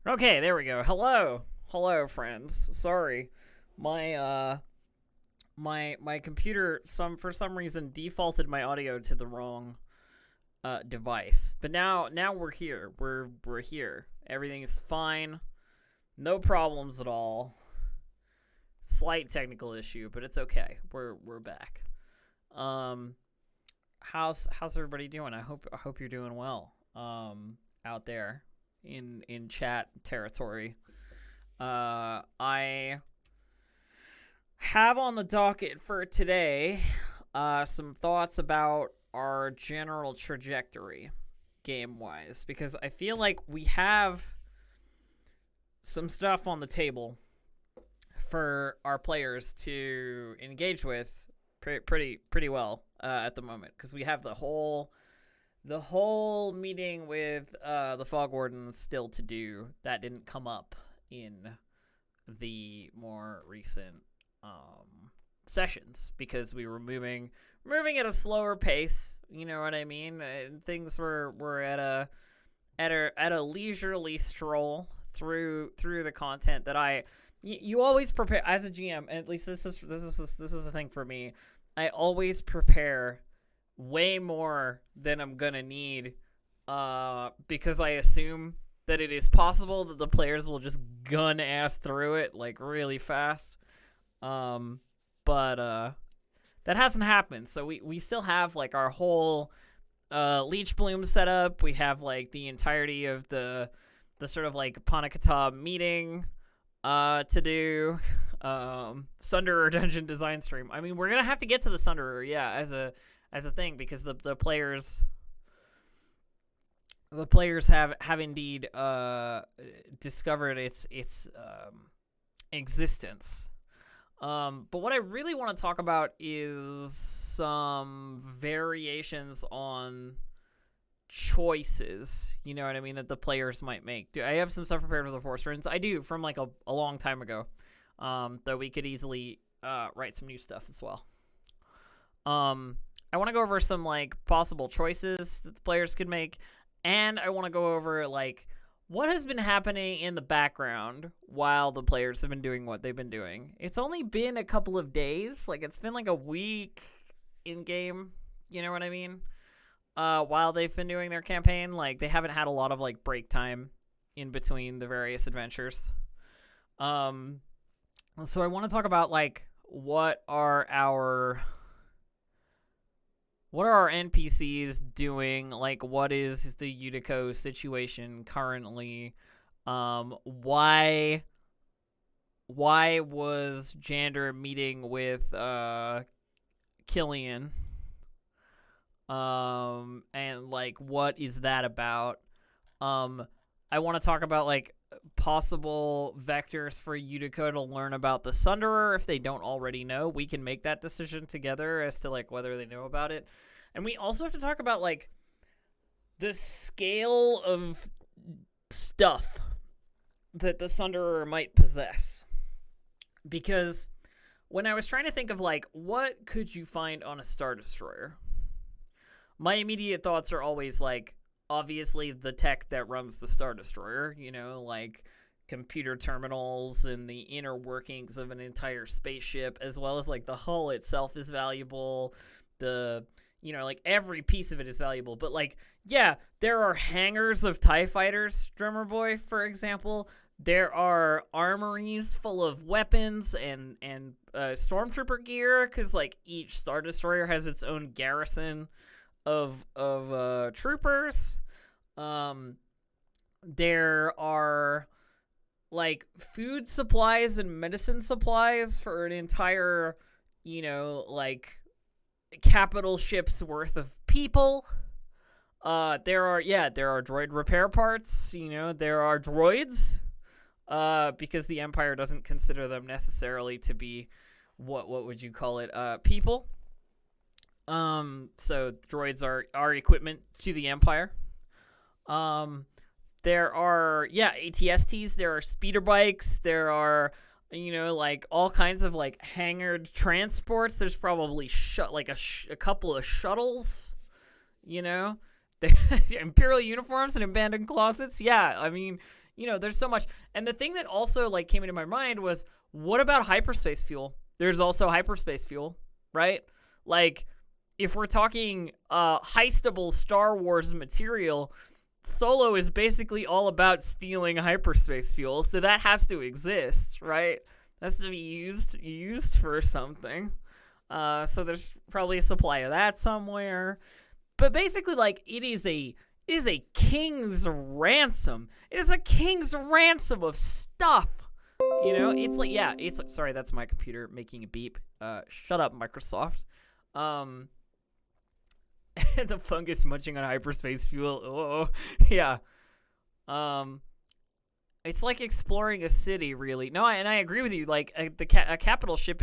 Okay, there we go. Hello, friends. Sorry, my my computer for some reason defaulted my audio to the wrong device. But now we're here. We're here. Everything is fine. No problems at all. Slight technical issue, but it's okay. We're back. Um, how's everybody doing? I hope you're doing well. Out there in chat territory. I have on the docket for today some thoughts about our general trajectory game-wise, because I feel like we have some stuff on the table for our players to engage with pretty well at the moment, because we have the whole meeting with the Fog Wardens still to do. That didn't come up in the more recent sessions because we were moving at a slower pace. You know what I mean? Things were at a leisurely stroll through the content that you always prepare as a GM. At least this is the thing for me. I always prepare way more than I'm gonna need, because I assume that it is possible that the players will just gun ass through it like really fast. But that hasn't happened. So we still have like our whole leech bloom set up. We have like the entirety of the sort of like Panakata meeting to do. Sunderer dungeon design stream. I mean, we're gonna have to get to the Sunderer, yeah, as a thing, because the players have indeed discovered its existence. But what I really want to talk about is some variations on choices, you know what I mean, that the players might make. I have some stuff prepared for the Force Runes. I do, from like a long time ago, though we could easily write some new stuff as well. I want to go over some like possible choices that the players could make, and I want to go over like what has been happening in the background while the players have been doing what they've been doing. It's only been a couple of days, like it's been like a week in game, you know what I mean? While they've been doing their campaign, like they haven't had a lot of like break time in between the various adventures. So I want to talk about like what are our NPCs doing? Like, what is the Utico situation currently? Why was Jander meeting with Killian? And like, what is that about? I want to talk about like possible vectors for Utico to learn about the Sunderer if they don't already know. We can make that decision together as to like whether they know about it. And we also have to talk about like the scale of stuff that the Sunderer might possess. Because when I was trying to think of like what could you find on a Star Destroyer, my immediate thoughts are always like, obviously the tech that runs the Star Destroyer, you know, like computer terminals and the inner workings of an entire spaceship, as well as like the hull itself is valuable. You know, like every piece of it is valuable. But like, yeah, there are hangars of TIE fighters, Drummer Boy, for example. There are armories full of weapons and stormtrooper gear, because like each Star Destroyer has its own garrison of troopers. There are like food supplies and medicine supplies for an entire, you know, like capital ship's worth of people. There are droid repair parts, you know, there are droids, because the Empire doesn't consider them necessarily to be what would you call it, people. So droids are equipment to the Empire. There are, ATSTs, there are speeder bikes, there are, you know, like all kinds of like hangared transports. There's probably a couple of shuttles, you know. Imperial uniforms and abandoned closets. Yeah, I mean, there's so much. And the thing that also like came into my mind was, what about hyperspace fuel? There's also hyperspace fuel, right? Like, if we're talking heistable Star Wars material, Solo is basically all about stealing hyperspace fuel, so that has to exist, right? It has to be used for something. So there's probably a supply of that somewhere. But basically, like, it is a king's ransom. It is a king's ransom of stuff. It's like, yeah, sorry, that's my computer making a beep. Shut up, Microsoft. The fungus munching on hyperspace fuel. Oh, yeah. It's like exploring a city, really. No, and I agree with you. Like, a capital ship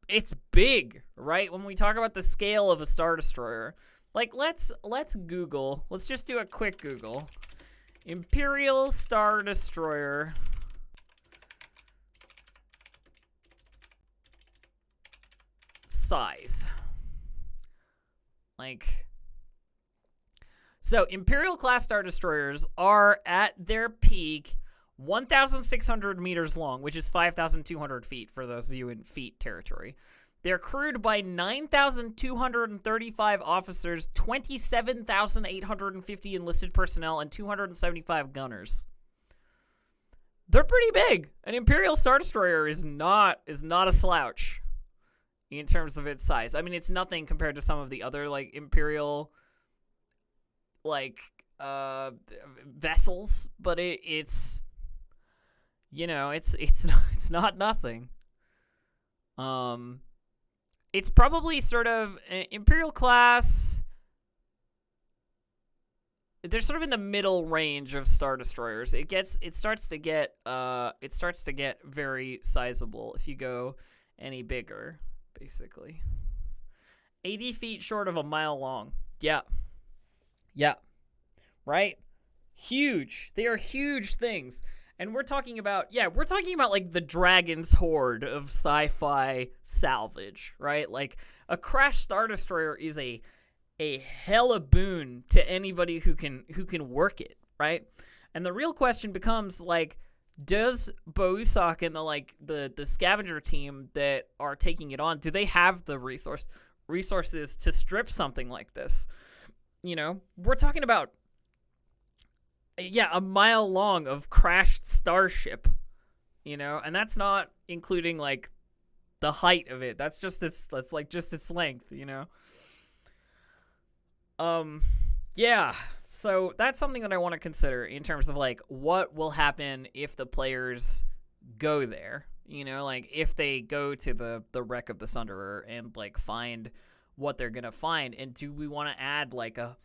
it's big, right? When we talk about the scale of a Star Destroyer, like, let's Google. Let's just do a quick Google. Imperial Star Destroyer size. Like, so Imperial class Star Destroyers are at their peak 1,600 meters long, which is 5,200 feet for those of you in feet territory. They're crewed by 9,235 officers, 27,850 enlisted personnel, and 275 gunners. They're pretty big. An Imperial Star Destroyer is not a slouch in terms of its size. I mean, it's nothing compared to some of the other like Imperial vessels, but it's it's not nothing. It's probably sort of Imperial class. They're sort of in the middle range of Star Destroyers. It starts to get very sizable if you go any bigger, basically. 80 feet short of a mile long. Yeah. Right? Huge. They are huge things. And we're talking about like the Dragon's Hoard of sci-fi salvage, right? Like, a crashed Star Destroyer is a hella boon to anybody who can work it, right? And the real question becomes, like, does Bousok and the scavenger team that are taking it on, do they have the resources to strip something like this? We're talking about a mile long of crashed starship, and that's not including like the height of it. That's just its length, Yeah, so that's something that I want to consider in terms of like what will happen if the players go there. Like if they go to the wreck of the Sunderer and like find what they're gonna find, and do we want to add like a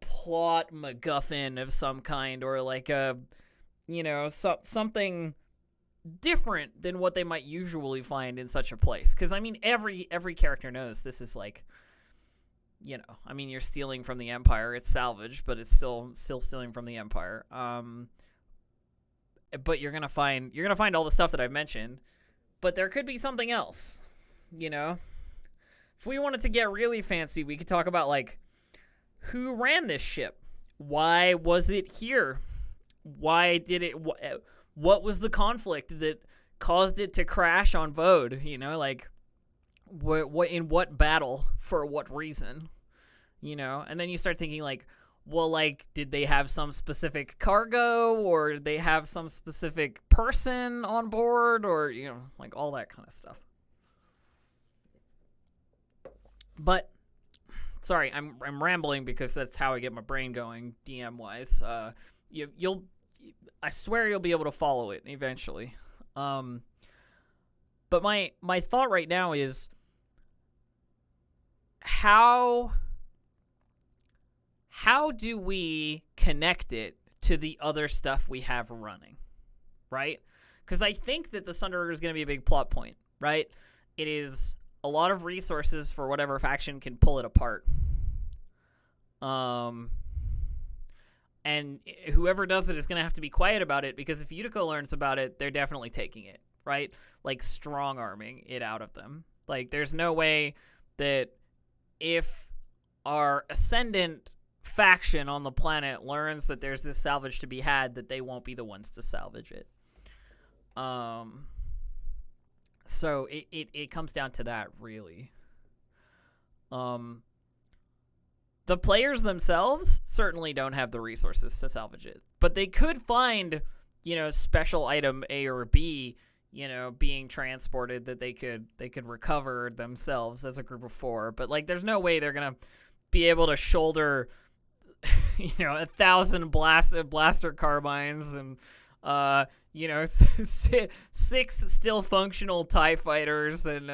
plot MacGuffin of some kind, or like a something different than what they might usually find in such a place? Because I mean, every character knows this is like, I mean, you're stealing from the Empire. It's salvage, but it's still stealing from the Empire. But you're gonna find all the stuff that I've mentioned, but there could be something else. If we wanted to get really fancy, we could talk about like, who ran this ship? Why was it here? Why did it? What was the conflict that caused it to crash on Vode? Like, what in what battle for what reason? And then you start thinking like, well, like, did they have some specific cargo, or did they have some specific person on board, or like all that kind of stuff. But sorry, I'm rambling because that's how I get my brain going DM wise. I swear you'll be able to follow it eventually. But my thought right now is how do we connect it to the other stuff we have running, right? Because I think that the Sunderer is going to be a big plot point, right? It is a lot of resources for whatever faction can pull it apart. And whoever does it is going to have to be quiet about it, because if Utico learns about it, they're definitely taking it, right? Like, strong-arming it out of them. Like, there's no way that if our ascendant faction on the planet learns that there's this salvage to be had, that they won't be the ones to salvage it. So it comes down to that, really. The players themselves certainly don't have the resources to salvage it, but they could find, special item A or B, being transported that they could recover themselves as a group of 4. But like, there's no way they're gonna be able to shoulder, 1,000 blaster carbines and 6 still functional TIE fighters and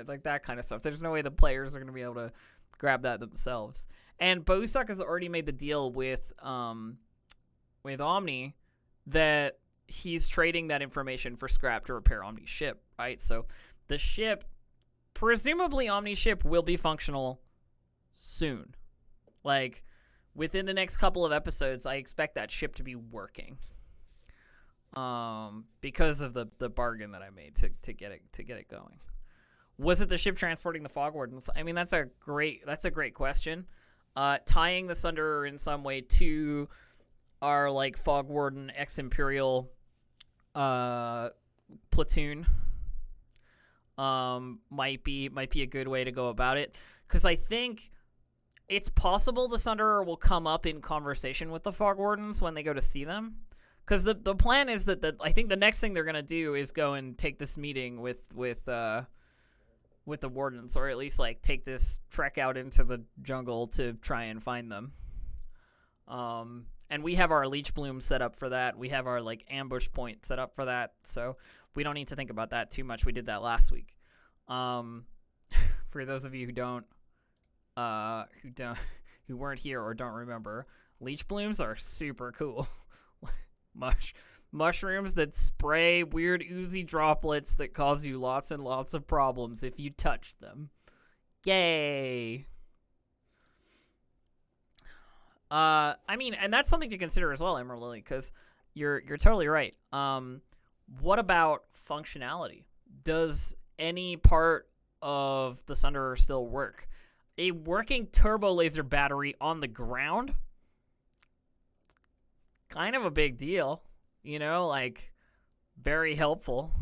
like that kind of stuff. There's no way the players are gonna be able to grab that themselves. And Bohusak has already made the deal with Omni that he's trading that information for scrap to repair Omni's ship, right? So the ship, presumably Omni's ship, will be functional soon. Like, within the next couple of episodes, I expect that ship to be working. Because of the bargain that I made to get it going. Was it the ship transporting the Fog Wardens? I mean, that's a great question. Tying the Sunderer in some way to our like Fog Warden ex-Imperial platoon might be a good way to go about it, because I think it's possible the Sunderer will come up in conversation with the Fog Wardens when they go to see them. Because the plan is that I think the next thing they're gonna do is go and take this meeting with the Wardens, or at least like take this trek out into the jungle to try and find them. And we have our leech bloom set up for that. We have our like ambush point set up for that, so we don't need to think about that too much. We did that last week. For those of you who weren't here or don't remember, leech blooms are super cool. Mushrooms that spray weird oozy droplets that cause you lots and lots of problems if you touch them. Yay! I mean, and that's something to consider as well, Emerald Lily, because you're totally right. What about functionality? Does any part of the Sunderer still work? A working turbo laser battery on the ground? Kind of a big deal, like very helpful.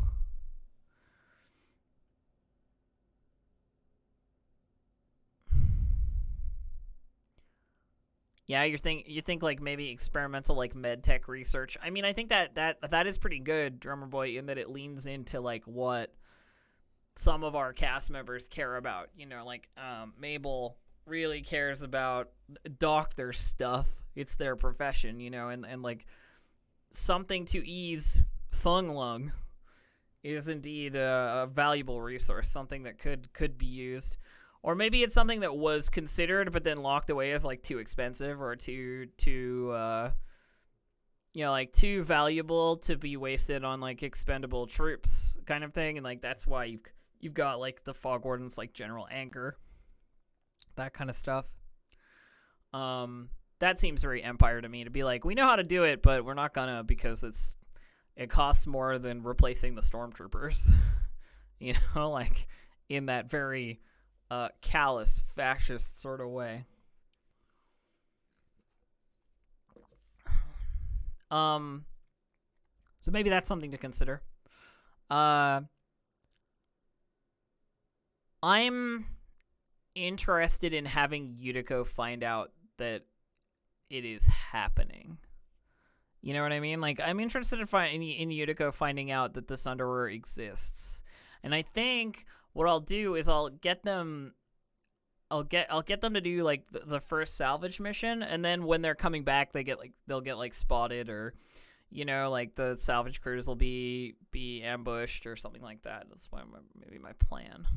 Yeah, you think like maybe experimental like med tech research. I mean, I think that is pretty good, Drummer Boy, in that it leans into like what some of our cast members care about. Like Mabel really cares about doctor stuff. It's their profession, and like something to ease Fung Lung is indeed a valuable resource, something that could be used. Or maybe it's something that was considered but then locked away as like too expensive or too valuable to be wasted on like expendable troops kind of thing, and like that's why you've got like the Fog Wardens, like General Anchor, that kind of stuff. That seems very Empire to me, to be like, we know how to do it, but we're not gonna, because it costs more than replacing the stormtroopers. Like in that very callous, fascist sort of way. So maybe that's something to consider. I'm interested in having Yutiko find out that it is happening. You know what I mean? Like, I'm interested in Yutiko finding out that the Sunderer exists. And I think what I'll do is I'll get them to do like the first salvage mission, and then when they're coming back, they'll get spotted, or like the salvage crews will be ambushed or something like that. That's maybe my plan.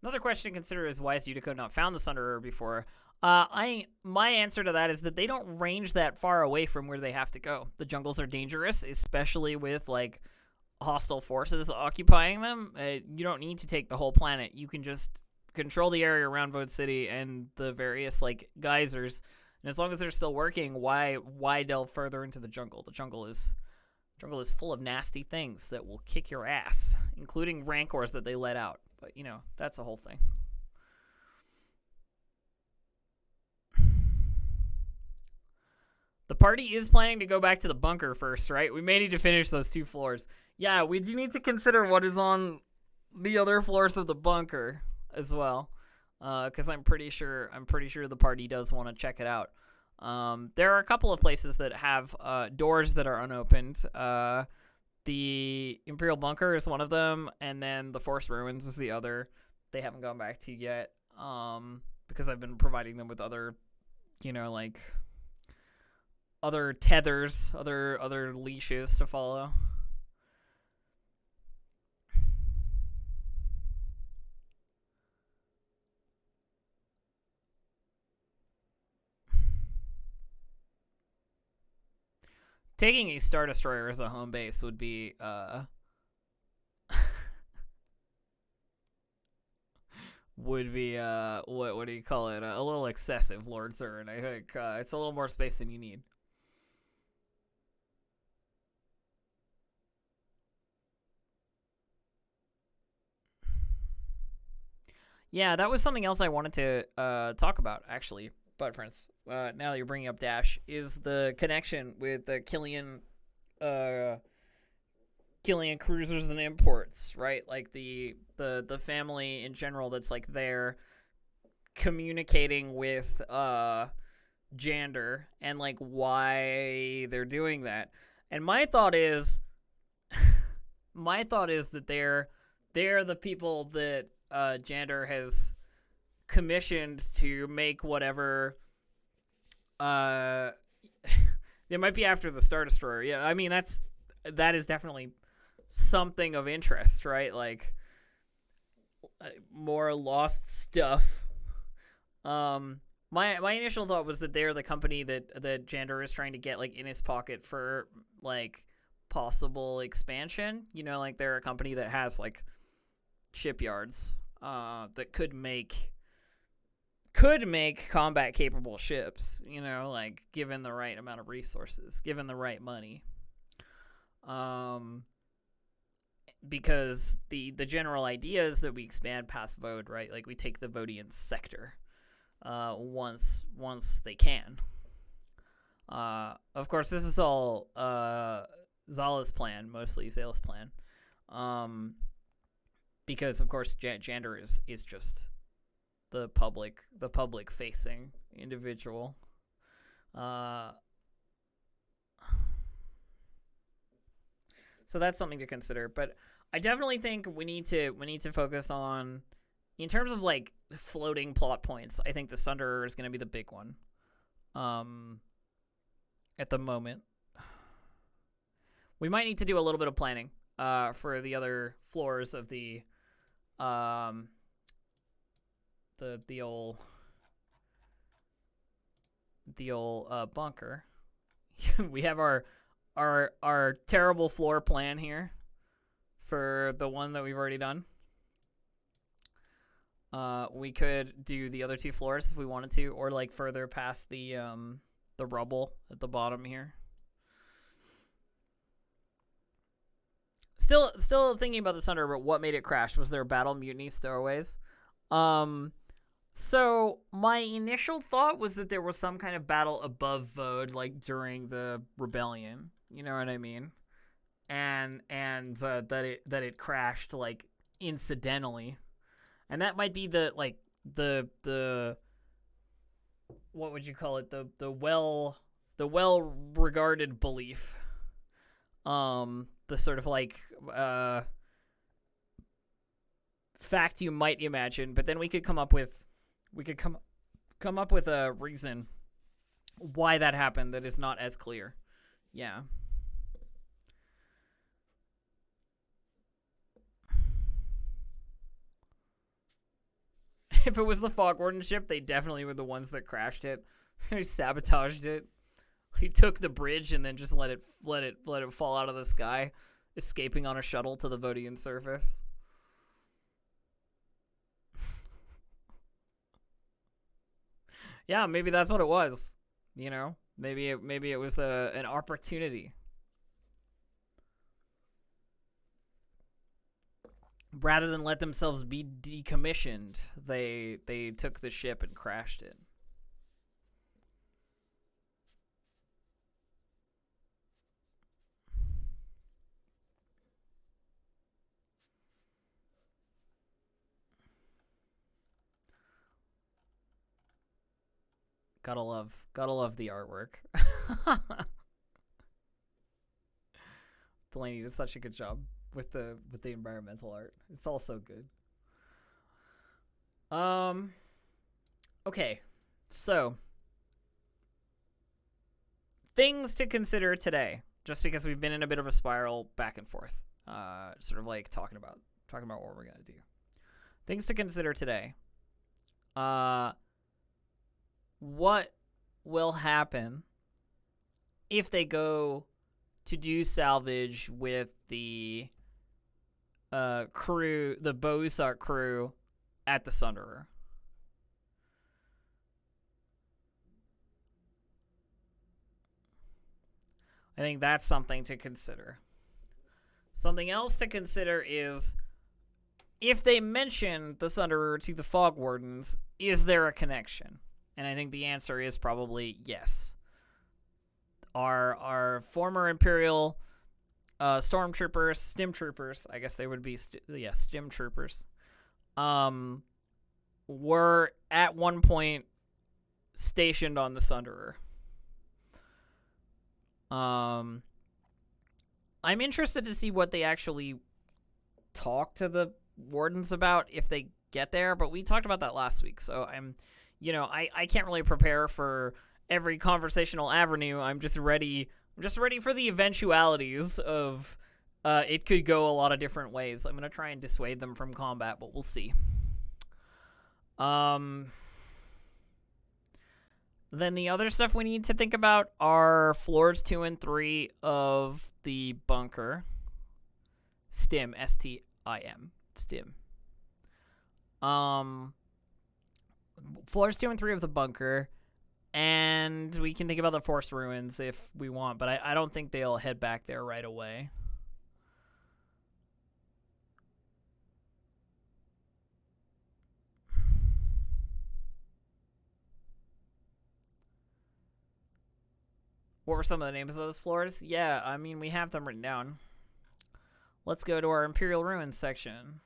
Another question to consider is, why has Yutiko not found the Sunderer before? My answer to that is that they don't range that far away from where they have to go. The jungles are dangerous, especially with like hostile forces occupying them. You don't need to take the whole planet. You can just control the area around Void City and the various like geysers. And as long as they're still working, why delve further into the jungle? The jungle is Jungle is full of nasty things that will kick your ass, including rancors that they let out. But, that's a whole thing. The party is planning to go back to the bunker first, right? We may need to finish those 2 floors. Yeah, we do need to consider what is on the other floors of the bunker as well, because I'm pretty sure the party does want to check it out. There are a couple of places that have doors that are unopened. The Imperial bunker is one of them, and then the Forest Ruins is the other. They haven't gone back to yet, because I've been providing them with other, other tethers, other leashes to follow. Taking a Star Destroyer as a home base would be what do you call it? A little excessive, Lord Zern. I think it's a little more space than you need. Yeah, that was something else I wanted to talk about, actually, Bud Prince. Now that you're bringing up Dash, is the connection with the Killian cruisers and imports, right? Like the family in general that's like there communicating with Jander and like why they're doing that. And my thought is that they're the people that Jander has commissioned to make whatever they might be after the Star Destroyer. Yeah, I mean that is definitely something of interest, right? Like more lost stuff. My initial thought was that they're the company that Jander is trying to get like in his pocket for like possible expansion. Like they're a company that has like shipyards that could make combat capable ships, like given the right amount of resources, given the right money. Because the general idea is that we expand past Vode, right? Like we take the Vodian sector once they can. Of course, this is all Zala's plan, mostly Zala's plan. Because of course Jander is just the public facing individual. So that's something to consider, but I definitely think we need to focus on, in terms of like floating plot points. I think the Sunderer is going to be the big one. At the moment, we might need to do a little bit of planning for the other floors of the old bunker. We have our terrible floor plan here for the one that we've already done. We could do the other 2 floors if we wanted to, or like further past the rubble at the bottom here. Still thinking about the Sunderer, but what made it crash? Was there battle, mutiny, stowaways? So my initial thought was that there was some kind of battle above Vode, like during the rebellion. You know what I mean? And that it crashed like incidentally, and that might be the what would you call it? The well regarded belief. The sort of like fact you might imagine, but then we could come up with a reason why that happened that is not as clear. Yeah. If it was the Fog Warden ship, they definitely were the ones that crashed it. They sabotaged it. He took the bridge and then just let it fall out of the sky, escaping on a shuttle to the Vodian surface. Yeah, maybe that's what it was. Maybe it was an opportunity. rather than let themselves be decommissioned, they took the ship and crashed it. Gotta love the artwork. Delaney did such a good job with the environmental art. It's all so good. Okay, so things to consider today, just because we've been in a bit of a spiral back and forth, sort of like talking about what we're gonna do. Things to consider today. What will happen if they go to do salvage with the crew, the Bousart crew at the Sunderer? I think that's something to consider. Something else to consider is, if they mention the Sunderer to the Fog Wardens, is there a connection? And I think the answer is probably yes. Our former Imperial stormtroopers, stim troopers, I guess they would be, stim troopers, were at one point stationed on the Sunderer. I'm interested to see what they actually talk to the Wardens about if they get there, but we talked about that last week, so I can't really prepare for every conversational avenue. I'm just ready for the eventualities of it could go a lot of different ways. I'm going to try and dissuade them from combat, but we'll see. Then the other stuff we need to think about are floors 2 and 3 of the bunker. STIM, S-T-I-M, STIM. Floors 2 and 3 of the bunker, and we can think about the Force Ruins if we want, but I don't think they'll head back there right away. What were some of the names of those floors? Yeah, I mean, we have them written down. Let's go to our Imperial Ruins section.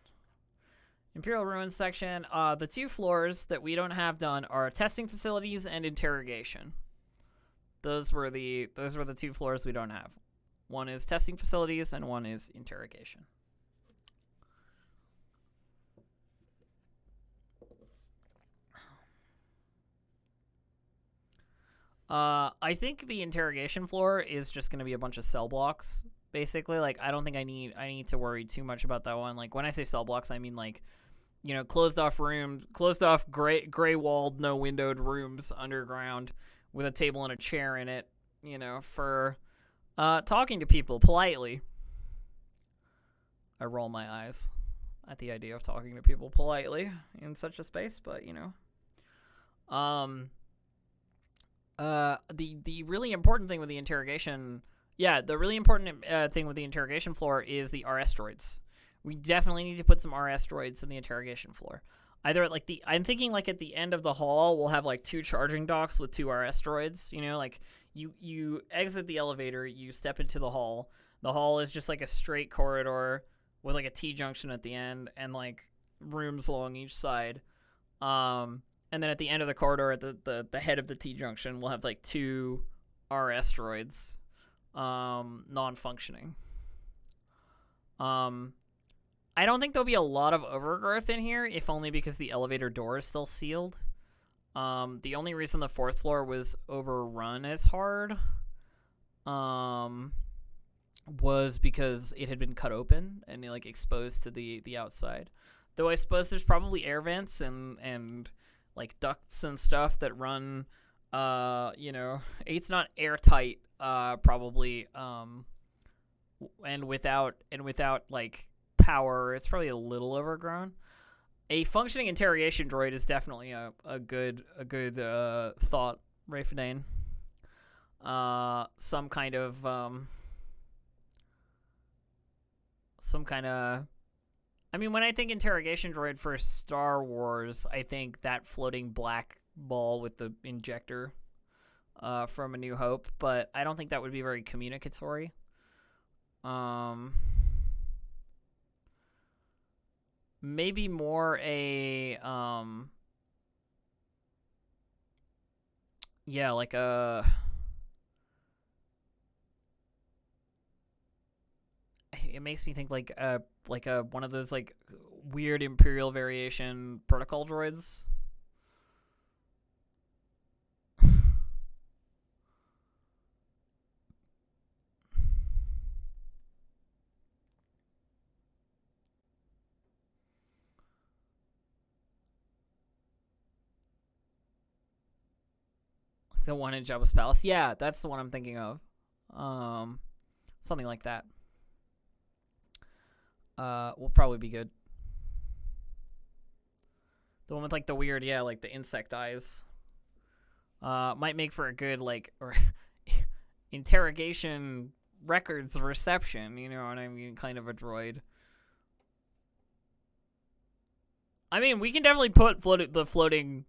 Imperial Ruins section, the 2 floors that we don't have done are testing facilities and interrogation. Those were the 2 floors we don't have. One is testing facilities and one is interrogation. I think the interrogation floor is just going to be a bunch of cell blocks, basically. Like, I don't think I need to worry too much about that one. Like, when I say cell blocks, I mean, like, closed off gray walled, no windowed rooms underground with a table and a chair in it, for talking to people politely. I roll my eyes at the idea of talking to people politely in such a space, but the really important thing with the interrogation, thing with the interrogation floor is the RS droids. We definitely need to put some RS droids in the interrogation floor. Either at I'm thinking like at the end of the hall, we'll have like 2 charging docks with 2 RS droids. Like you exit the elevator, you step into the hall. The hall is just like a straight corridor with like a T-junction at the end and like rooms along each side. And then at the end of the corridor, at the head of the T-junction, we'll have like 2 RS droids, non-functioning. I don't think there'll be a lot of overgrowth in here, if only because the elevator door is still sealed. The only reason the 4th floor was overrun as hard was because it had been cut open and like exposed to the outside. Though I suppose there's probably air vents and like ducts and stuff that run, it's not airtight, probably, and without like power, it's probably a little overgrown. A functioning interrogation droid is definitely a good thought, Rafadane. Some kind of I mean, when I think interrogation droid for Star Wars, I think that floating black ball with the injector from A New Hope, but I don't think that would be very communicatory. Maybe more a yeah, like a it makes me think like a one of those like weird Imperial variation protocol droids. The one in Jabba's palace. Yeah, that's the one I'm thinking of. Something like that. Will probably be good. The one with like the weird, yeah, like the insect eyes. Might make for a good like or interrogation records reception. You know what I mean? Kind of a droid. I mean, we can definitely put the floating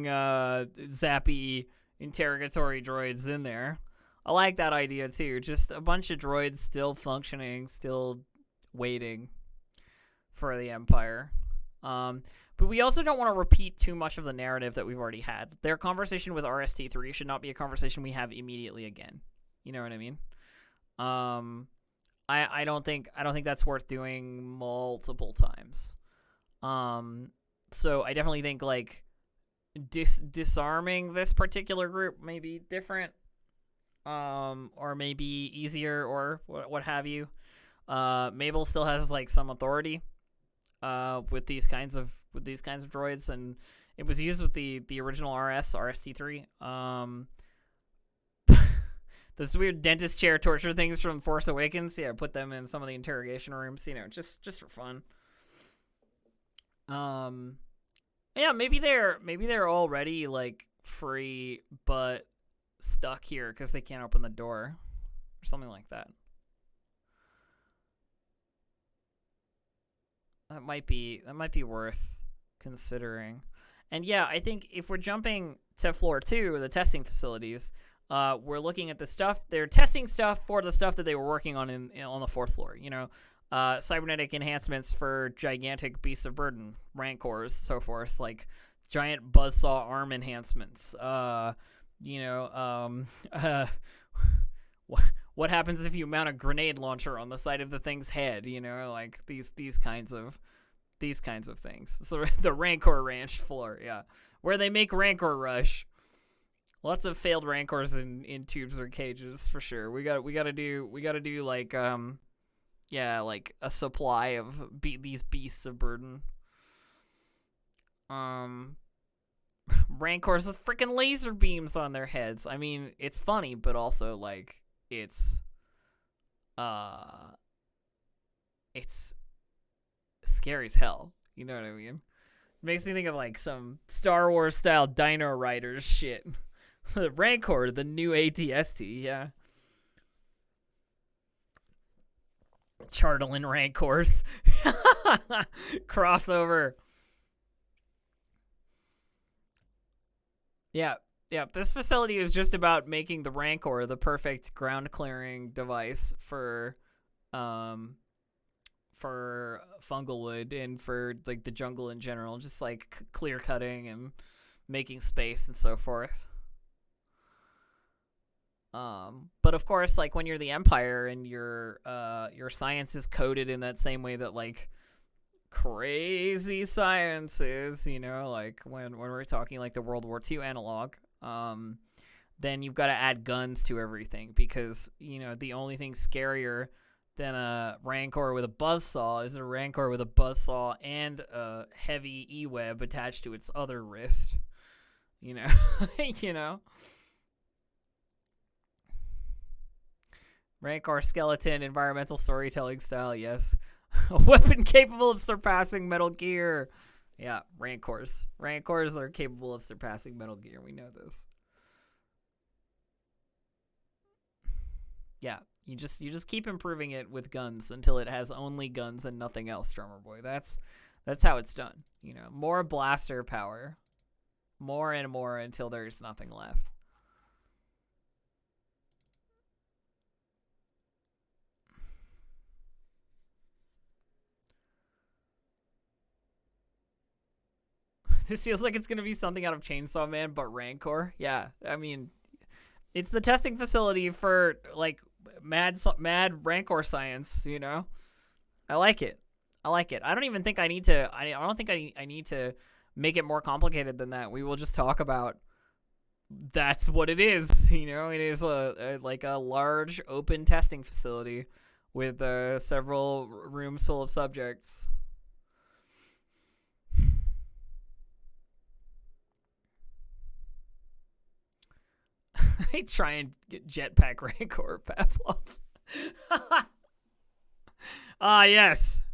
zappy interrogatory droids in there. I like that idea too. Just a bunch of droids still functioning, still waiting for the Empire. But we also don't want to repeat too much of the narrative that we've already had. Their conversation with RST3 should not be a conversation we have immediately again. You know what I mean? I don't think that's worth doing multiple times. So I definitely think like disarming this particular group may be different, or maybe easier, or what have you. Mabel still has like some authority, with these kinds of droids, and it was used with the original RST3. This weird dentist chair torture things from Force Awakens. Yeah, put them in some of the interrogation rooms. You know, just for fun. Yeah, maybe they're already like free but stuck here because they can't open the door or something like that. That might be worth considering. And yeah, I think if we're jumping to floor 2, the testing facilities, we're looking at the stuff. They're testing stuff for the stuff that they were working on on the 4th floor. You know, cybernetic enhancements for gigantic beasts of burden, rancors, so forth, like giant buzzsaw arm enhancements. What happens if you mount a grenade launcher on the side of the thing's head? You know, like these kinds of things. So the Rancor Ranch floor, yeah, where they make Rancor Rush. Lots of failed Rancors in tubes or cages for sure. We gotta do like yeah, like a supply of these beasts of burden. Rancors with freaking laser beams on their heads. I mean, it's funny, but also like it's scary as hell. You know what I mean? It makes me think of like some Star Wars style Dino Riders shit. The Rancor, the new ATST, yeah. Chartling Rancors. Crossover. Yeah. This facility is just about making the Rancor the perfect ground clearing device for Funglewood and for like the jungle in general, just like clear cutting and making space and so forth. But of course, like when you're the Empire and your science is coded in that same way that like crazy science is, you know, like when we're talking like the World War II analog, then you've got to add guns to everything because, you know, the only thing scarier than a Rancor with a buzzsaw is a Rancor with a buzzsaw and a heavy E-web attached to its other wrist. You know, you know. Rancor skeleton, environmental storytelling style, yes. A weapon capable of surpassing Metal Gear. Yeah, Rancors. Rancors are capable of surpassing Metal Gear. We know this. Yeah. You just keep improving it with guns until it has only guns and nothing else, Drummer Boy. That's how it's done. You know, more blaster power, more and more until there's nothing left. This feels like it's going to be something out of Chainsaw Man, but Rancor. Yeah, I mean, it's the testing facility for, like, mad Rancor science, you know? I like it. I don't even think I need to, I don't think I need to make it more complicated than that. We will just talk about that's what it is, you know? It is like a large open testing facility with several rooms full of subjects. I try and get jetpack Rancor Pavlov. Yes.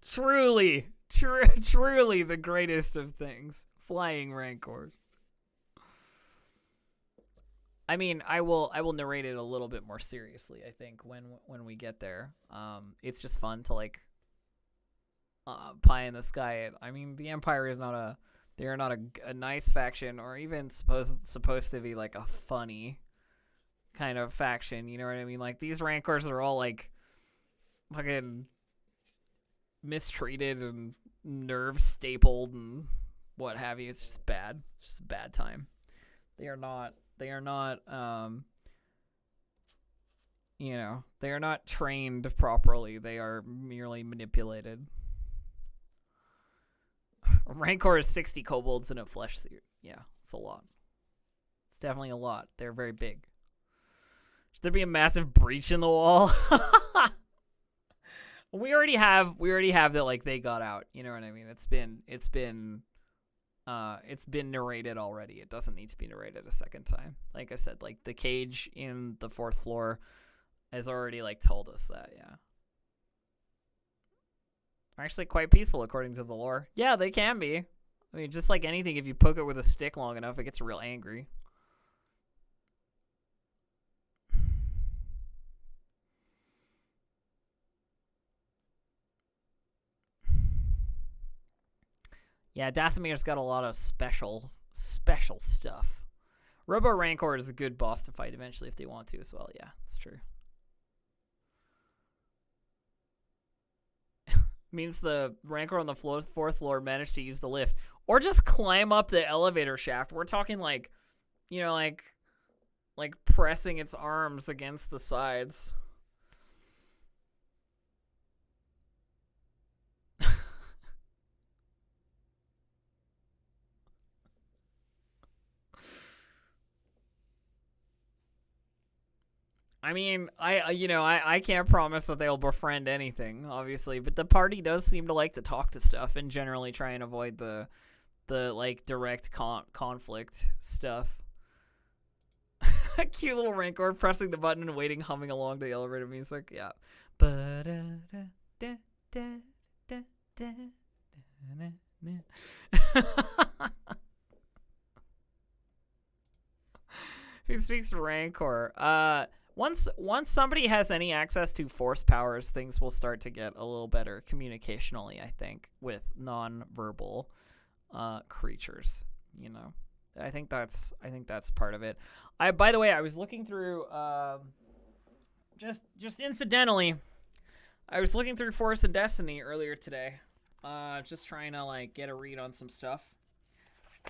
Truly the greatest of things. Flying Rancors. I mean, I will narrate it a little bit more seriously, I think, when we get there. It's just fun to, like, pie in the sky it. I mean, the Empire is not a nice faction, or even supposed to be, like, a funny kind of faction, you know what I mean? Like, these Rancors are all, like, fucking mistreated and nerve stapled and what have you. It's just bad. It's just a bad time. They are not you know, they are not trained properly. They are merely manipulated. Rancor is 60 kobolds in a flesh suit. Yeah, it's a lot. It's definitely a lot. They're very big. Should there be a massive breach in the wall? We already have that, like, they got out. You know what I mean? It's been narrated already. It doesn't need to be narrated a second time. Like I said, like, the cage in the 4th floor has already, like, told us that, yeah. Actually quite peaceful according to the lore. Yeah, they can be. I mean, just like anything, if you poke it with a stick long enough, it gets real angry. Yeah, Dathomir's got a lot of special stuff. Robo Rancor is a good boss to fight eventually if they want to as well. Yeah, it's true. Means the Rancor on the 4th floor managed to use the lift. Or just climb up the elevator shaft. We're talking, like, you know, like pressing its arms against the sides. I mean, I can't promise that they'll befriend anything, obviously, but the party does seem to like to talk to stuff and generally try and avoid the like, direct conflict stuff. Cute little Rancor pressing the button and waiting, humming along to the elevator music. Yeah. Who speaks Rancor? Once somebody has any access to force powers, things will start to get a little better communicationally, I think, with non-verbal creatures, you know. I think that's part of it. By the way, I was looking through just incidentally, I was looking through Force and Destiny earlier today, just trying to, like, get a read on some stuff.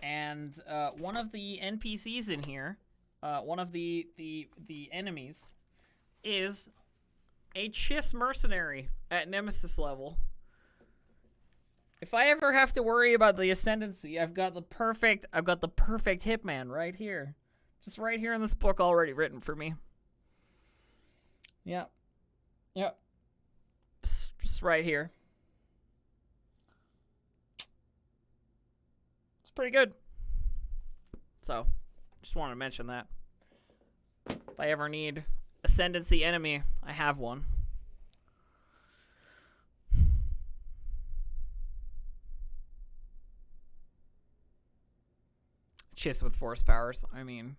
And one of the NPCs in here, one of the enemies, is a Chiss mercenary at Nemesis level. If I ever have to worry about the ascendancy, I've got the perfect hitman right here. Just right here in this book already written for me. Yep. Just right here. It's pretty good. So, just want to mention that. If I ever need ascendancy enemy, I have one. Chiss with force powers. I mean,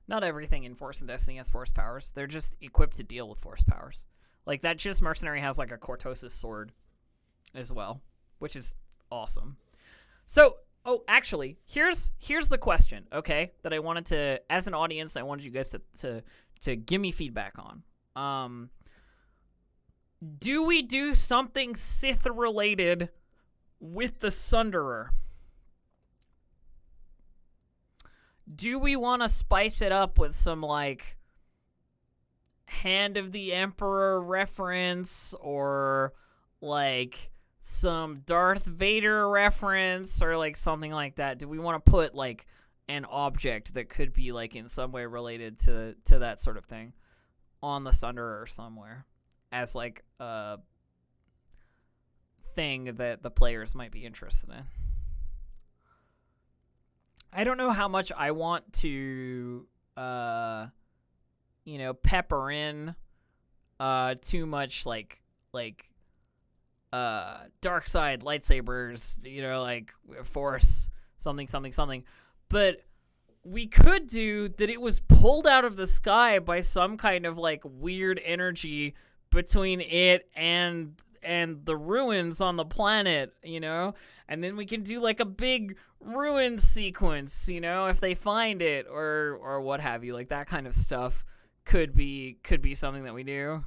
not everything in Force and Destiny has force powers. They're just equipped to deal with force powers. Like, that Chiss mercenary has, like, a Cortosis sword as well, which is awesome. So, actually, here's the question, okay, that I wanted to, as an audience, I wanted you guys to give me feedback on. Do we do something Sith-related with the Sunderer? Do we want to spice it up with some, like, Hand of the Emperor reference, or, like, some Darth Vader reference, or, like, something like that? Do we want to put, like, an object that could be, like, in some way related to that sort of thing on the Sunderer somewhere as, like, a thing that the players might be interested in? I don't know how much I want to, pepper in too much, like dark side lightsabers, like Force, something. But we could do that it was pulled out of the sky by some kind of, like, weird energy between it and the ruins on the planet, and then we can do, like, a big ruin sequence, if they find it, or what have you. Like, that kind of stuff could be something that we do.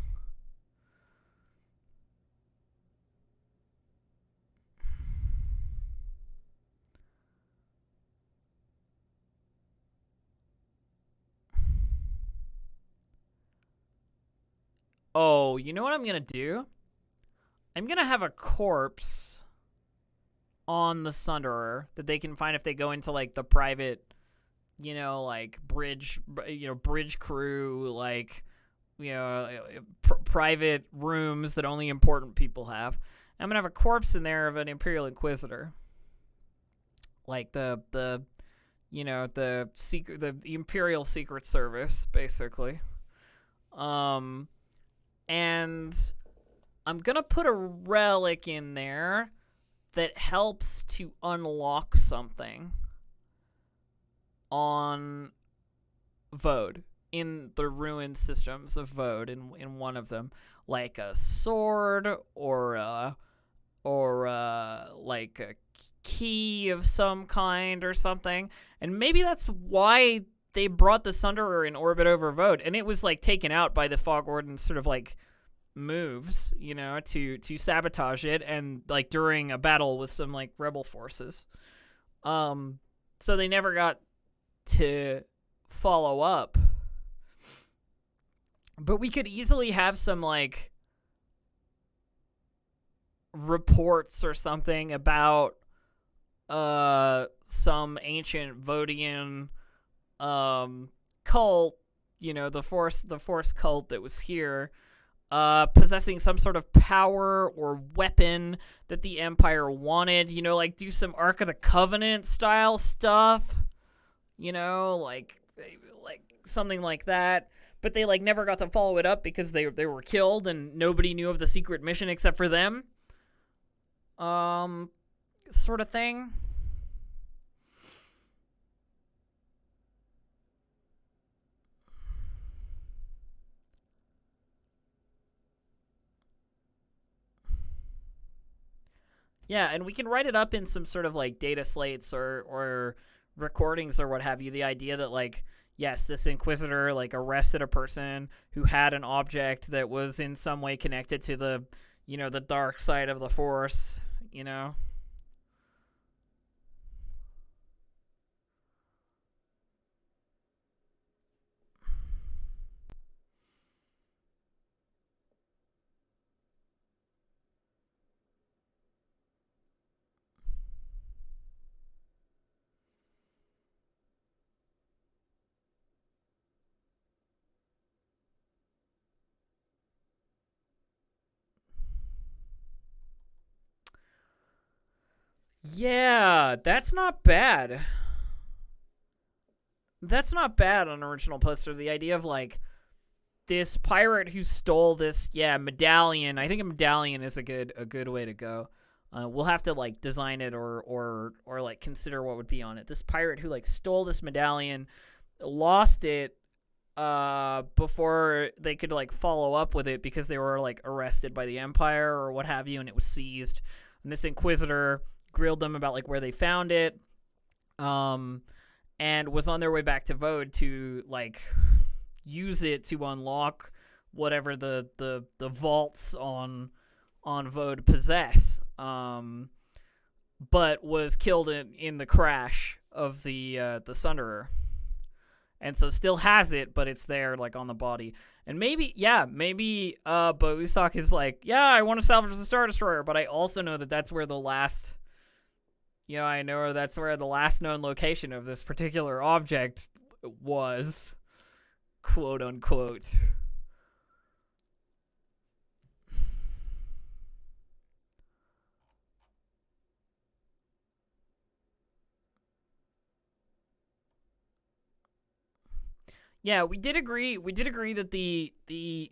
Oh, you know what I'm gonna do? I'm gonna have a corpse on the Sunderer that they can find if they go into, like, the private, like, bridge crew, like, private rooms that only important people have. I'm gonna have a corpse in there of an Imperial Inquisitor, like the Imperial Secret Service, basically. And I'm gonna put a relic in there that helps to unlock something on Vode, in the ruined systems of Vode, in one of them, like a sword or like a key of some kind or something. And maybe that's why they brought the Sunderer in orbit over Vode, and it was, like, taken out by the Fog Wardens sort of, like, moves, to sabotage it, and, like, during a battle with some, like, rebel forces. So they never got to follow up. But we could easily have some, like, reports or something about some ancient Vodian cult, the Force cult that was here, possessing some sort of power or weapon that the Empire wanted, like, do some Ark of the Covenant style stuff, like something like that. But they, like, never got to follow it up because they were killed and nobody knew of the secret mission except for them. Sort of thing. Yeah, and we can write it up in some sort of, like, data slates or recordings or what have you. The idea that, like, yes, this Inquisitor, like, arrested a person who had an object that was in some way connected to the, the dark side of the Force, Yeah, that's not bad. That's not bad on an original poster. The idea of, like, this pirate who stole this, medallion. I think a medallion is a good way to go. We'll have to, like, design it or like, consider what would be on it. This pirate who, like, stole this medallion lost it before they could like follow up with it because they were like arrested by the Empire or what have you, and it was seized. And this Inquisitor grilled them about like where they found it, and was on their way back to Vode to like use it to unlock whatever the vaults on Vode possess. But was killed in the crash of the Sunderer. And so still has it, but it's there like on the body. And maybe Bousok is like, yeah, I want to salvage the Star Destroyer, but I also know that that's where the last known location of this particular object was, quote unquote. Yeah, we did agree that the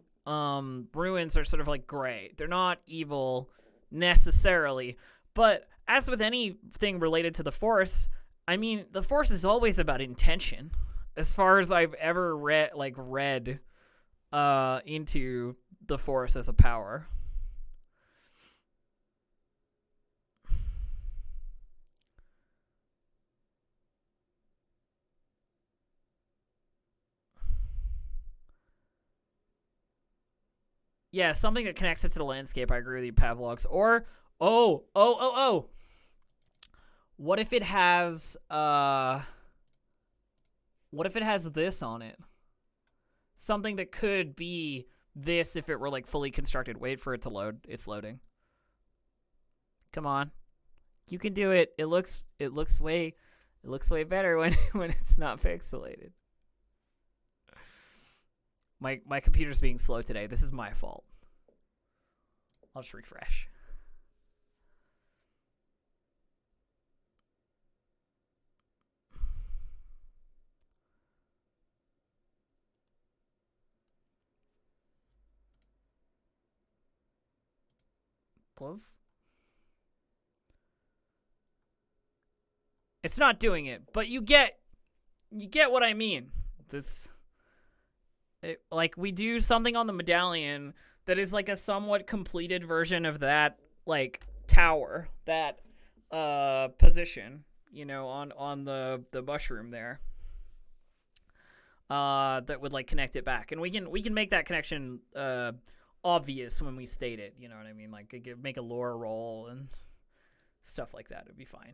ruins are sort of like gray. They're not evil necessarily, but as with anything related to the Force, I mean, the Force is always about intention. As far as I've ever read into the Force as a power. Yeah, something that connects it to the landscape. I agree with you, Pavloks. Or what if it has this on it? Something that could be this if it were like fully constructed. Wait for it to load. It's loading. Come on. You can do it. It looks way better when it's not pixelated. My computer's being slow today. This is my fault. I'll just refresh. Plus, it's not doing it, but you get what I mean. Like we do something on the medallion that is like a somewhat completed version of that like tower, that position, on the mushroom there. That would like connect it back, and we can make that connection obvious when we state it. You know what I mean? Like make a lore roll and stuff like that. It'd be fine.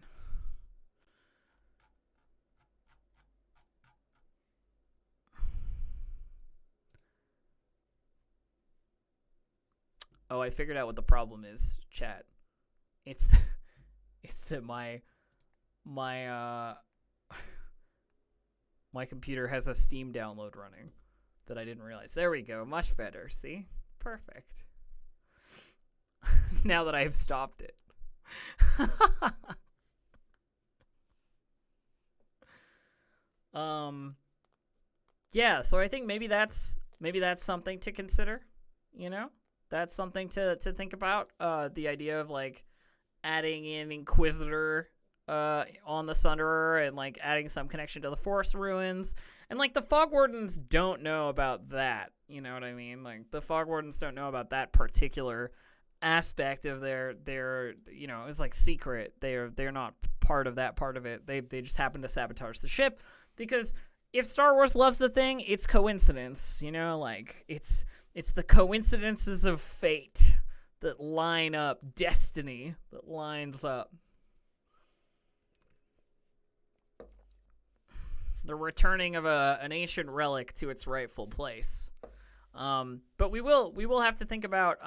Oh, I figured out what the problem is, chat. It's that my computer has a Steam download running that I didn't realize. There we go. Much better. See? Perfect. Now that I have stopped it. Yeah, so I think maybe that's something to consider, That's something to think about. The idea of like adding in Inquisitor on the Sunderer and like adding some connection to the Force ruins. And like the Fog Wardens don't know about that. You know what I mean? Like the Fog Wardens don't know about that particular aspect of their it's like secret. They're not part of that part of it. They just happen to sabotage the ship because if Star Wars loves the thing, it's coincidence, like it's the coincidences of fate that line up, destiny that lines up. The returning of an ancient relic to its rightful place. But we will have to think about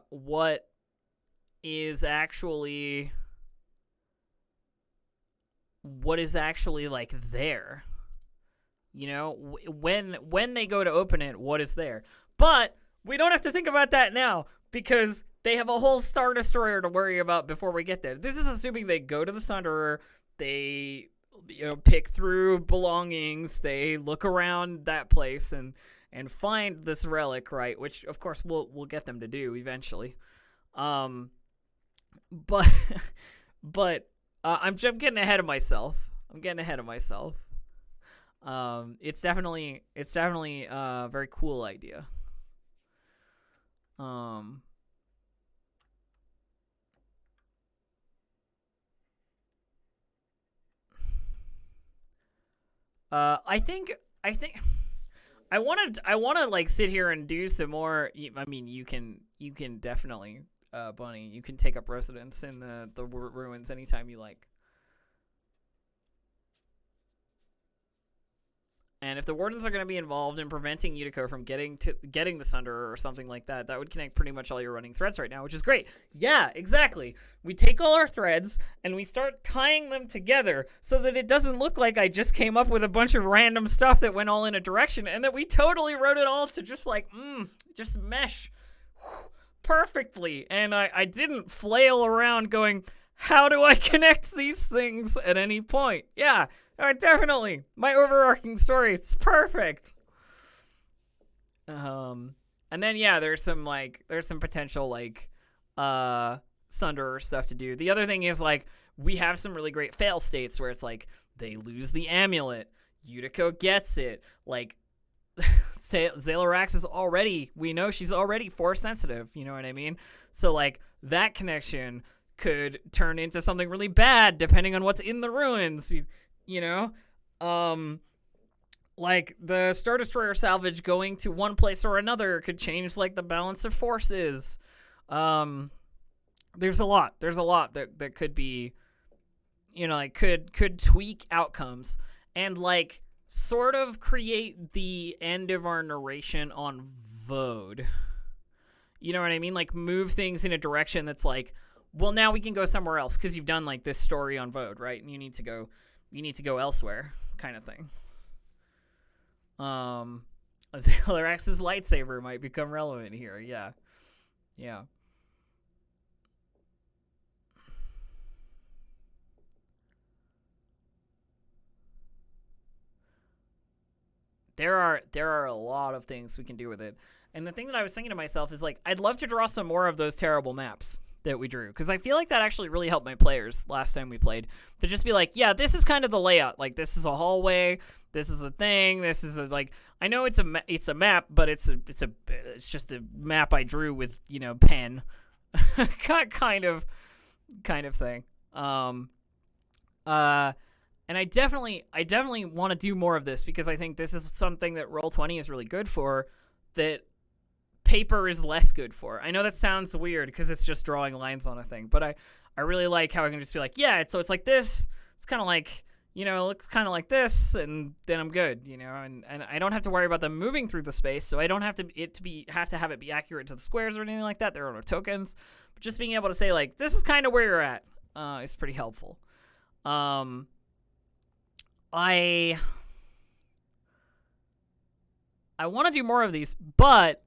what is actually like there. When they go to open it, what is there? But we don't have to think about that now because they have a whole Star Destroyer to worry about before we get there. This is assuming they go to the Sunderer, they pick through belongings, they look around that place and find this relic, right? Which of course we'll get them to do eventually. But I'm getting ahead of myself. It's definitely a very cool idea. I think I want to like sit here and do some more. I mean, you can definitely, Bunny, you can take up residence in the ruins anytime you like. And if the Wardens are going to be involved in preventing Yutiko from getting the Sunderer or something like that, that would connect pretty much all your running threads right now, which is great. Yeah, exactly. We take all our threads and we start tying them together so that it doesn't look like I just came up with a bunch of random stuff that went all in a direction, and that we totally wrote it all to just like, just mesh perfectly. And I didn't flail around going, how do I connect these things at any point? Yeah. Definitely. My overarching story. It's perfect. And then yeah, there's some potential like Sunderer stuff to do. The other thing is like we have some really great fail states where it's like they lose the amulet, Yutiko gets it. Like Zaylorax is already, we know she's already force sensitive, you know what I mean? So like that connection could turn into something really bad depending on what's in the ruins. You know, like the Star Destroyer salvage going to one place or another could change like the balance of forces. There's a lot that could be, you know, like could tweak outcomes and like sort of create the end of our narration on Vode. You know what I mean? Like move things in a direction that's like, well, now we can go somewhere else because you've done like this story on Vode, right? And you need to go elsewhere, kind of thing. Zaylorax's lightsaber might become relevant here. Yeah. There are a lot of things we can do with it. And the thing that I was thinking to myself is like, I'd love to draw some more of those terrible maps that we drew, because I feel like that actually really helped my players last time we played, to just be like, yeah, this is kind of the layout, like this is a hallway, this is a thing, this is a, like, I know it's a map, but it's just a map I drew with, you know, pen kind of thing. And I definitely want to do more of this, because I think this is something that Roll20 is really good for that paper is less good for. I know that sounds weird because it's just drawing lines on a thing, but I really like how I can just be like, yeah, it's like this. It's kind of like, you know, it looks kind of like this, and then I'm good, you know, and I don't have to worry about them moving through the space, so I don't have to have it be accurate to the squares or anything like that. There are no tokens, but just being able to say like, this is kind of where you're at, is pretty helpful. I want to do more of these, but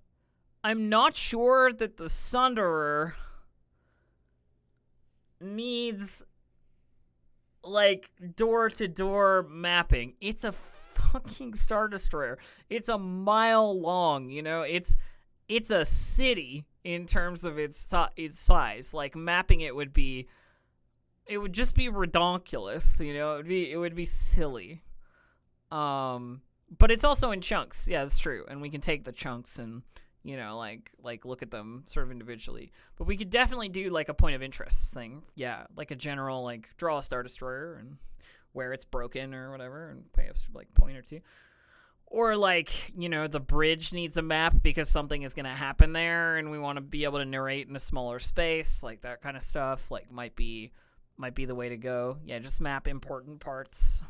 I'm not sure that the Sunderer needs like door-to-door mapping. It's a fucking Star Destroyer. It's a mile long, you know? It's a city in terms of its size. Like mapping it would just be redonkulous, you know? It would be silly. But it's also in chunks. Yeah, that's true. And we can take the chunks and, you know, like look at them sort of individually. But we could definitely do like a point of interest thing. Yeah, like a general, like draw a Star Destroyer and where it's broken or whatever, and pay a like point or two. Or like, you know, the bridge needs a map because something is going to happen there and we want to be able to narrate in a smaller space, like that kind of stuff. Like might be the way to go. Yeah, just map important parts.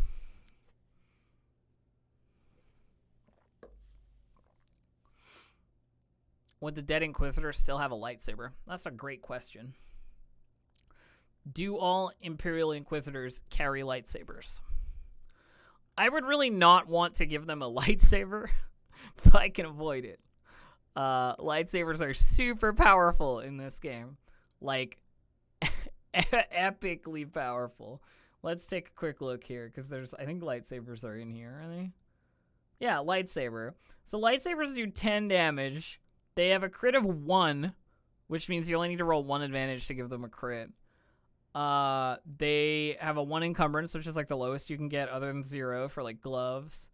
Would the dead Inquisitor still have a lightsaber? That's a great question. Do all Imperial Inquisitors carry lightsabers? I would really not want to give them a lightsaber if I can avoid it. Lightsabers are super powerful in this game. Like, epically powerful. Let's take a quick look here, because I think lightsabers are in here, are they? Yeah, lightsaber. So lightsabers do 10 damage. They have a crit of 1, which means you only need to roll 1 advantage to give them a crit. They have a 1 encumbrance, which is like the lowest you can get other than 0 for like gloves.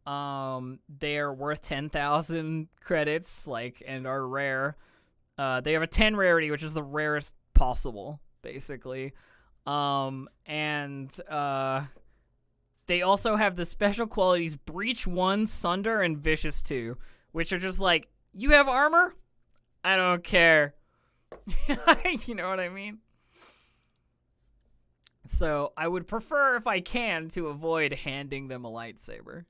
They're worth 10,000 credits, like, and are rare. They have a 10 rarity, which is the rarest possible, basically. They also have the special qualities Breach 1, Sunder, and Vicious 2, which are just like, you have armor? I don't care. You know what I mean? So I would prefer, if I can, to avoid handing them a lightsaber.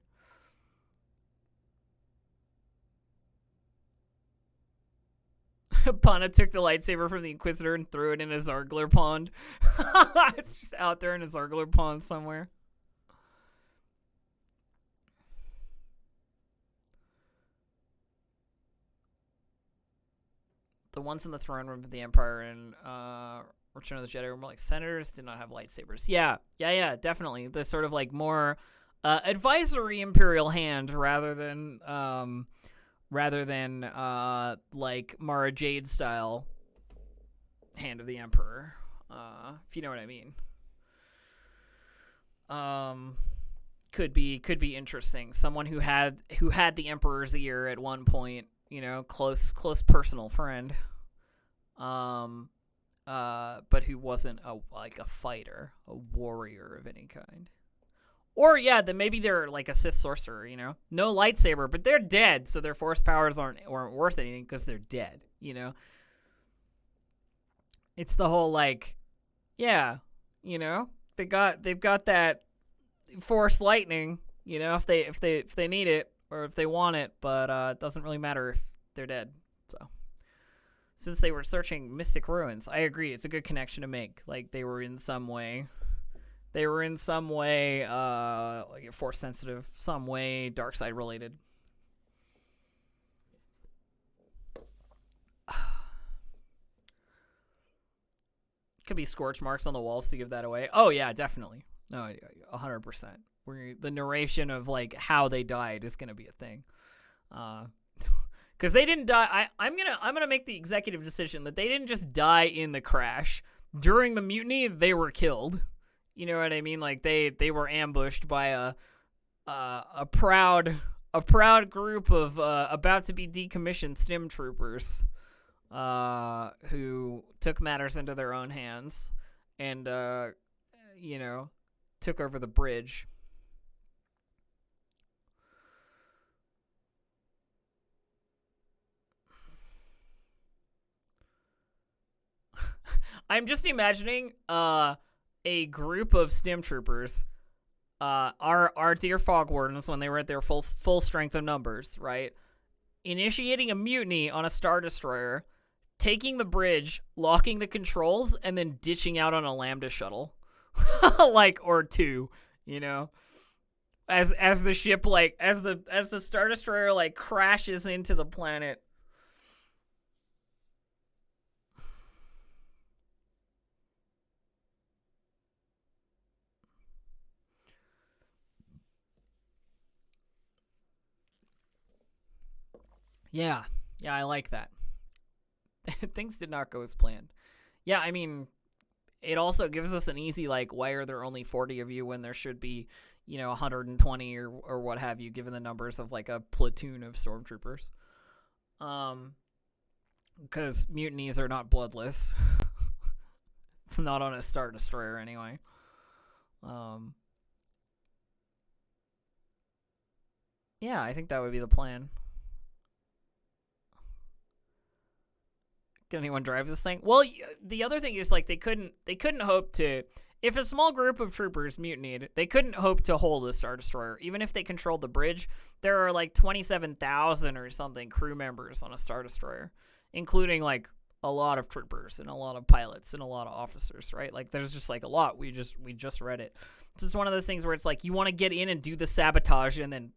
Pana took the lightsaber from the Inquisitor and threw it in a Zargler pond. It's just out there in a Zargler pond somewhere. The ones in the throne room of the Empire and Return of the Jedi were more like senators, did not have lightsabers. Yeah, definitely. The sort of like more advisory Imperial hand rather than like Mara Jade style hand of the Emperor, if you know what I mean. Could be interesting. Someone who had the Emperor's ear at one point, you know, close personal friend, but who wasn't a fighter, a warrior of any kind. Or yeah, then maybe they're like a Sith sorcerer, you know, no lightsaber, but they're dead, so their force powers aren't worth anything because they're dead, you know. It's the whole like, yeah, you know, they've got that force lightning, you know, if they need it or if they want it, but it doesn't really matter if they're dead. So since they were searching Mystic Ruins, I agree, it's a good connection to make. Like they were in some way like force sensitive, some way dark side related. Could be scorch marks on the walls to give that away. Oh yeah, definitely. No, 100%. Where the narration of like how they died is gonna be a thing. Because they didn't die. I'm gonna make the executive decision that they didn't just die in the crash. During the mutiny, they were killed. You know what I mean? Like they were ambushed by a proud group of about to be decommissioned stim troopers, who took matters into their own hands and you know, took over the bridge. I'm just imagining a group of stim troopers, our dear Fog Wardens, when they were at their full strength of numbers, right? Initiating a mutiny on a Star Destroyer, taking the bridge, locking the controls, and then ditching out on a Lambda shuttle. Like, or two, you know? As the ship, like, as the Star Destroyer, like, crashes into the planet. Yeah, I like that. Things did not go as planned. Yeah, I mean, it also gives us an easy, like, why are there only 40 of you when there should be, you know, 120 or what have you, given the numbers of, like, a platoon of stormtroopers. Because mutinies are not bloodless. It's not on a Star Destroyer anyway. Yeah, I think that would be the plan. Can anyone drive this thing? Well, the other thing is, like, they couldn't hope to, if a small group of troopers mutinied, they couldn't hope to hold a Star Destroyer. Even if they controlled the bridge, there are like 27,000 or something crew members on a Star Destroyer, including like a lot of troopers and a lot of pilots and a lot of officers, right? Like there's just like a lot. We just read it. So it's one of those things where it's like you want to get in and do the sabotage and then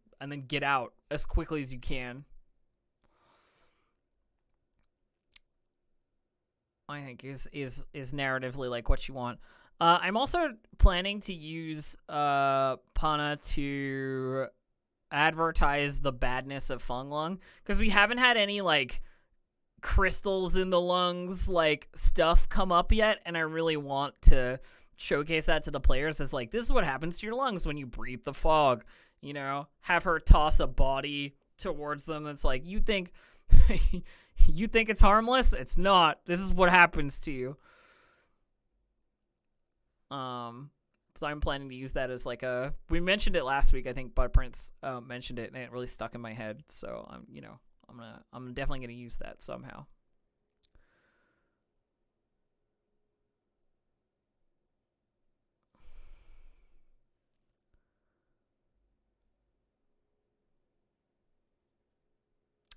get out as quickly as you can. I think is narratively like what you want. I'm also planning to use Pana to advertise the badness of Feng Lung, because we haven't had any like crystals in the lungs, like, stuff come up yet, and I really want to showcase that to the players as, like, this is what happens to your lungs when you breathe the fog, you know? Have her toss a body towards them that's like, you think you think it's harmless? It's not. This is what happens to you. So I'm planning to use that as like we mentioned it last week, I think Bud Prince mentioned it, and it really stuck in my head, so I'm definitely gonna use that somehow.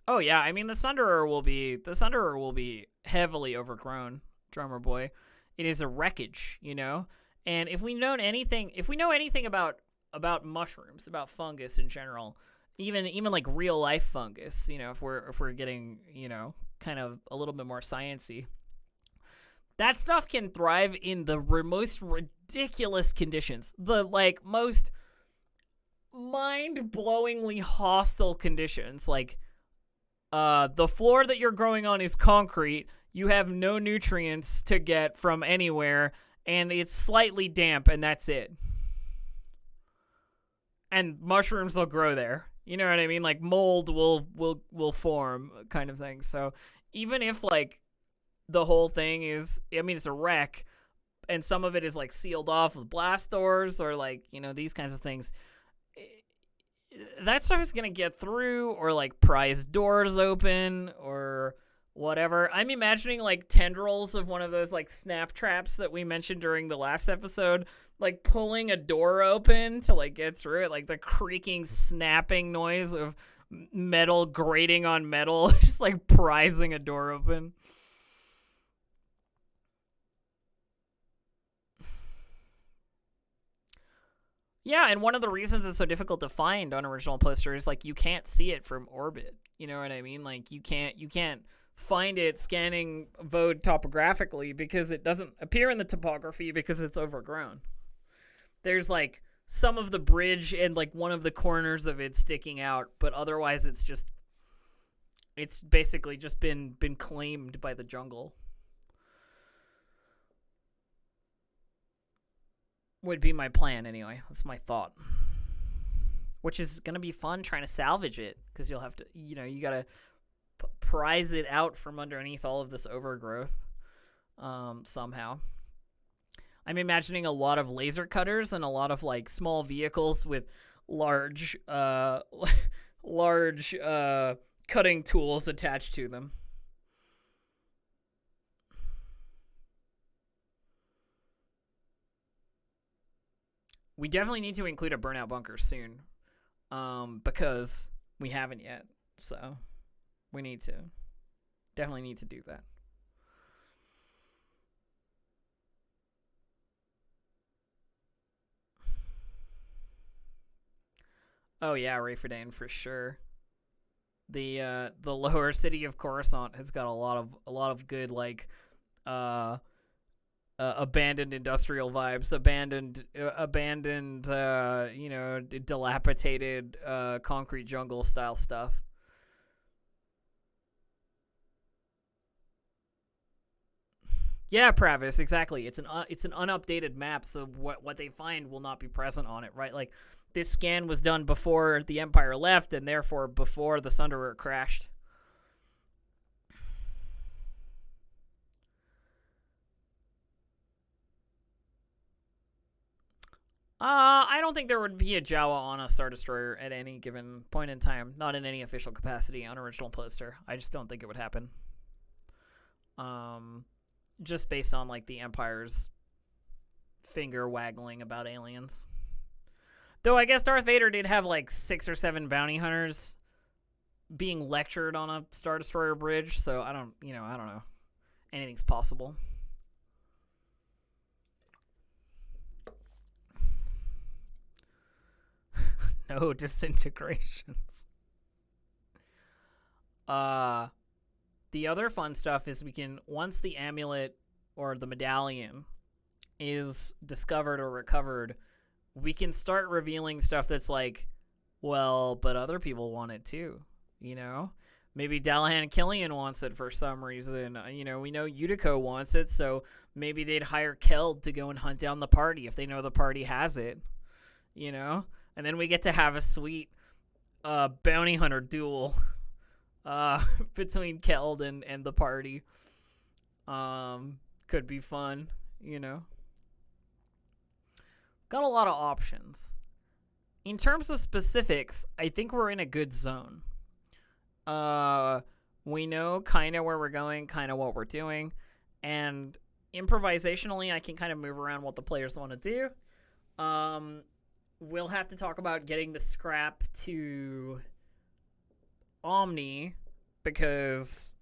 Oh yeah, I mean the Sunderer will be heavily overgrown, drummer boy. It is a wreckage, you know? And if we know anything about mushrooms, about fungus in general, even like real life fungus, you know, if we're getting, you know, kind of a little bit more sciencey, that stuff can thrive in the most ridiculous conditions, the like most mind-blowingly hostile conditions. Like the floor that you're growing on is concrete. You have no nutrients to get from anywhere, and it's slightly damp, and that's it. And mushrooms will grow there. You know what I mean? Like mold will form, kind of thing. So even if like the whole thing is, I mean, it's a wreck, and some of it is like sealed off with blast doors or like, you know, these kinds of things, that stuff is gonna get through, or like prise doors open or whatever. I'm imagining like tendrils of one of those like snap traps that we mentioned during the last episode, like pulling a door open to like get through it, like the creaking, snapping noise of metal grating on metal, just like prizing a door open. Yeah, and one of the reasons it's so difficult to find on original poster is like you can't see it from orbit. You know what I mean? Like you can't find it scanning Vode topographically because it doesn't appear in the topography because it's overgrown. There's like some of the bridge and like one of the corners of it sticking out, but otherwise it's basically just been claimed by the jungle. Would be my plan anyway. That's my thought. Which is going to be fun trying to salvage it, because you'll have to, you know, you got to prise it out from underneath all of this overgrowth somehow. I'm imagining a lot of laser cutters and a lot of like small vehicles with large cutting tools attached to them. We definitely need to include a burnout bunker soon, because we haven't yet. So we definitely need to do that. Oh yeah, Rayfordane for sure. The lower city of Coruscant has got a lot of good like abandoned industrial vibes, abandoned you know, dilapidated concrete jungle style stuff. Yeah, Pravis, exactly. It's an unupdated map, so what they find will not be present on it, right? Like this scan was done before the Empire left, and therefore before the Sunderer crashed. I don't think there would be a Jawa on a Star Destroyer at any given point in time. Not in any official capacity on original poster. I just don't think it would happen. Just based on like the Empire's finger waggling about aliens. Though I guess Darth Vader did have like 6 or 7 bounty hunters being lectured on a Star Destroyer bridge, so I don't know. Anything's possible. No disintegrations. The other fun stuff is we can, once the amulet or the medallion is discovered or recovered, we can start revealing stuff that's like, well, but other people want it too, you know? Maybe Dallahan Killian wants it for some reason. We know Utico wants it, so maybe they'd hire Keld to go and hunt down the party if they know the party has it. And then we get to have a sweet bounty hunter duel between Keld and the party. Could be fun, Got a lot of options. In terms of specifics, I think we're in a good zone. We know kind of where we're going, kind of what we're doing, and improvisationally, I can kind of move around what the players want to do. We'll have to talk about getting the scrap to Omni, because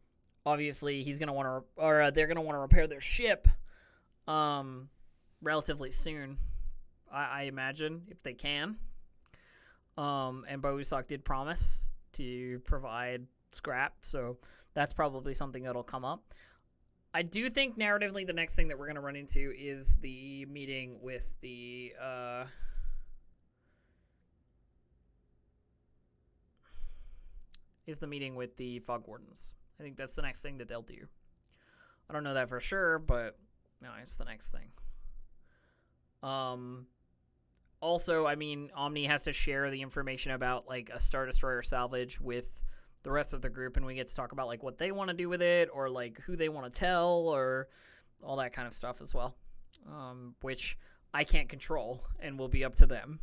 obviously he's gonna want to, or they're gonna want to repair their ship, relatively soon. I imagine, if they can. And Bohusak did promise to provide scrap, so that's probably something that'll come up. I do think narratively the next thing that we're going to run into is the meeting with the Fog Wardens. I think that's the next thing that they'll do. I don't know that for sure, but no, it's the next thing. Also, I mean, Omni has to share the information about, like, a Star Destroyer salvage with the rest of the group, and we get to talk about, like, what they want to do with it, or, like, who they want to tell, or all that kind of stuff as well, which I can't control, and will be up to them,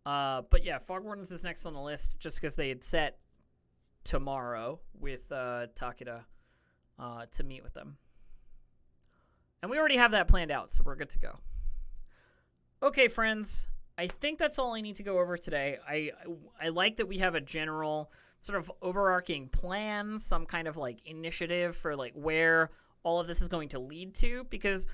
But, yeah, Fog Wardens is next on the list, just because they had set tomorrow with Takeda to meet with them. And we already have that planned out, so we're good to go. Okay, friends, I think that's all I need to go over today. I like that we have a general sort of overarching plan, some kind of, like, initiative for, like, where all of this is going to lead to, because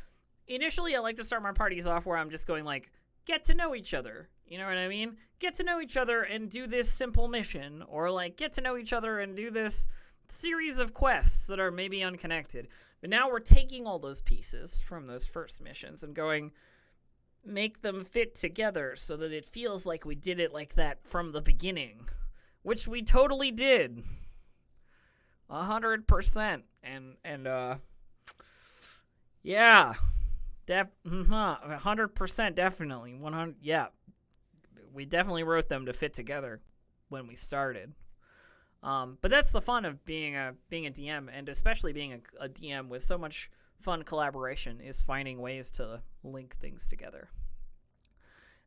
initially I like to start my parties off where I'm just going, like, get to know each other. You know what I mean? Get to know each other and do this simple mission, or, like, get to know each other and do this series of quests that are maybe unconnected. But now we're taking all those pieces from those first missions and going, make them fit together so that it feels like we did it like that from the beginning, which we totally did. 100%. And yeah, 100% definitely. 100, yeah. We definitely wrote them to fit together when we started. But that's the fun of being a DM, and especially being a DM with so much fun collaboration, is finding ways to link things together.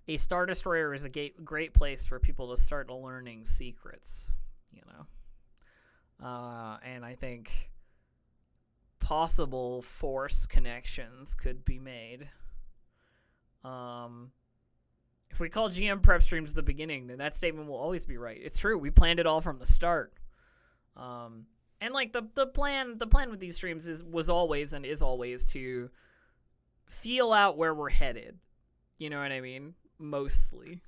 A Star Destroyer is a great place for people to start learning secrets, and I think possible Force connections could be made. If we call GM prep streams the beginning, then that statement will always be right. It's true. We planned it all from the start. And like the plan with these streams was always and is always to feel out where we're headed. You know what I mean? Mostly,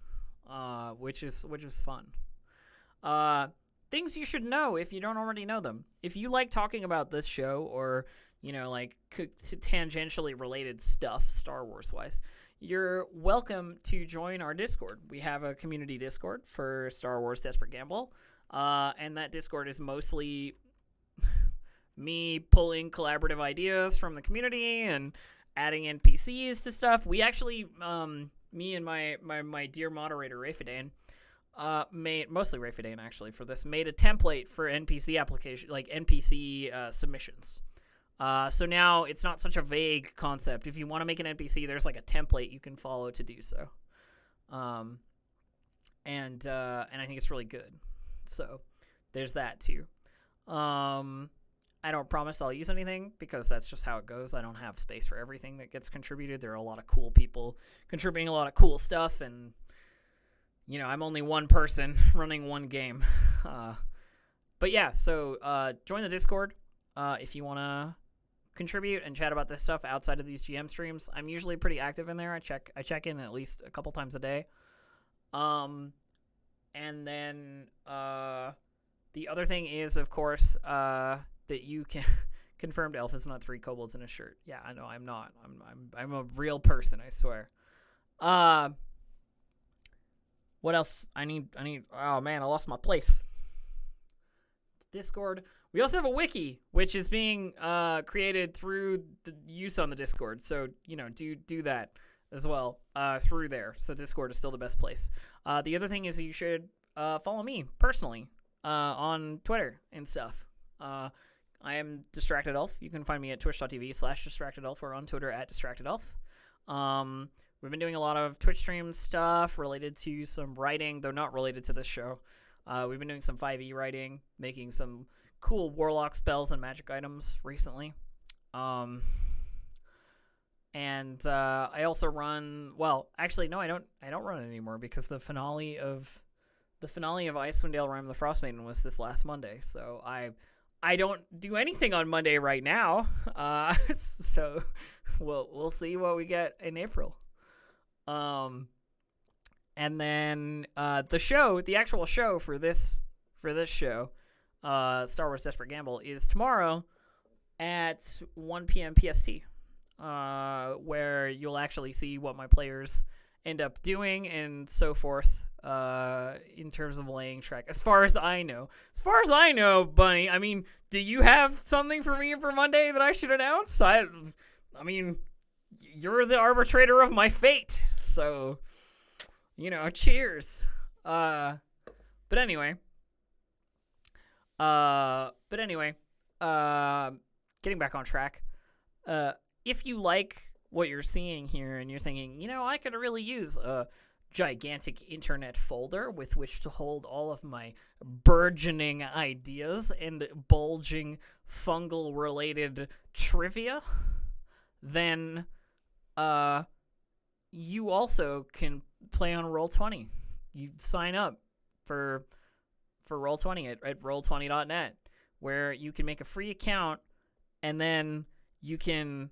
which is fun. Things you should know if you don't already know them. If you like talking about this show, or like tangentially related stuff Star Wars wise, you're welcome to join our Discord. We have a community Discord for Star Wars Desperate Gamble, and that Discord is mostly me pulling collaborative ideas from the community and adding NPCs to stuff. We actually, me and my dear moderator Ray Fidane, mostly Ray Fidane actually for this, made a template for NPC application, like NPC submissions. So now it's not such a vague concept. If you want to make an NPC, there's like a template you can follow to do so. And I think it's really good. So there's that too. I don't promise I'll use anything, because that's just how it goes. I don't have space for everything that gets contributed. There are a lot of cool people contributing a lot of cool stuff, and I'm only one person running one game. But yeah, so join the Discord if you want to contribute and chat about this stuff outside of these GM streams. I'm usually pretty active in there. I check in at least a couple times a day. And then the other thing is, of course, that you can confirmed elf is not 3 kobolds in a shirt. Yeah, I know I'm not. I'm a real person, I swear. What else? I need. Oh man, I lost my place. Discord. We also have a wiki, which is being created through the use on the Discord. So do that as well through there. So Discord is still the best place. The other thing is you should follow me personally on Twitter and stuff. I am Distracted Elf. You can find me at twitch.tv/DistractedElf or on Twitter at DistractedElf. We've been doing a lot of Twitch stream stuff related to some writing, though not related to this show. We've been doing some 5e writing, making some cool warlock spells and magic items recently. And I also run. Well, actually, no, I don't run it anymore because the finale of Icewind Dale Rime of the Frostmaiden was this last Monday. So I don't do anything on Monday right now. So we'll see what we get in April. And then the actual show for this show, Star Wars Desperate Gamble, is tomorrow at 1 p.m. PST, where you'll actually see what my players end up doing and so forth in terms of laying track. As far as I know, Bunny, I mean, do you have something for me for Monday that I should announce? I mean, you're the arbitrator of my fate, so... cheers. But anyway, getting back on track. If you like what you're seeing here and you're thinking, I could really use a gigantic internet folder with which to hold all of my burgeoning ideas and bulging fungal related trivia, then, you also can play on Roll20. You sign up for Roll20 at roll20.net, where you can make a free account, and then you can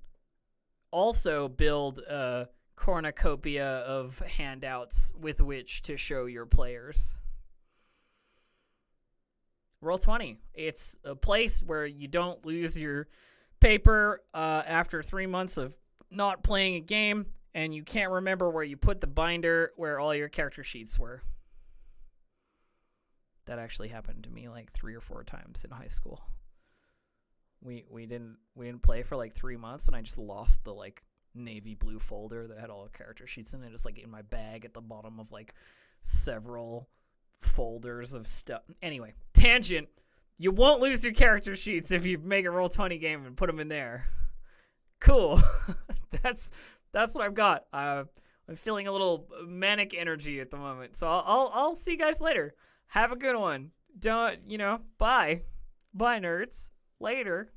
also build a cornucopia of handouts with which to show your players. Roll20. It's a place where you don't lose your paper after 3 months of not playing a game, and you can't remember where you put the binder where all your character sheets were. That actually happened to me like 3 or 4 times in high school. We didn't play for like 3 months, and I just lost the like navy blue folder that had all the character sheets in it, just like in my bag at the bottom of like several folders of stuff. Anyway, tangent. You won't lose your character sheets if you make a Roll20 game and put them in there. Cool. That's what I've got. I'm feeling a little manic energy at the moment. So I'll see you guys later. Have a good one. Bye. Bye, nerds. Later.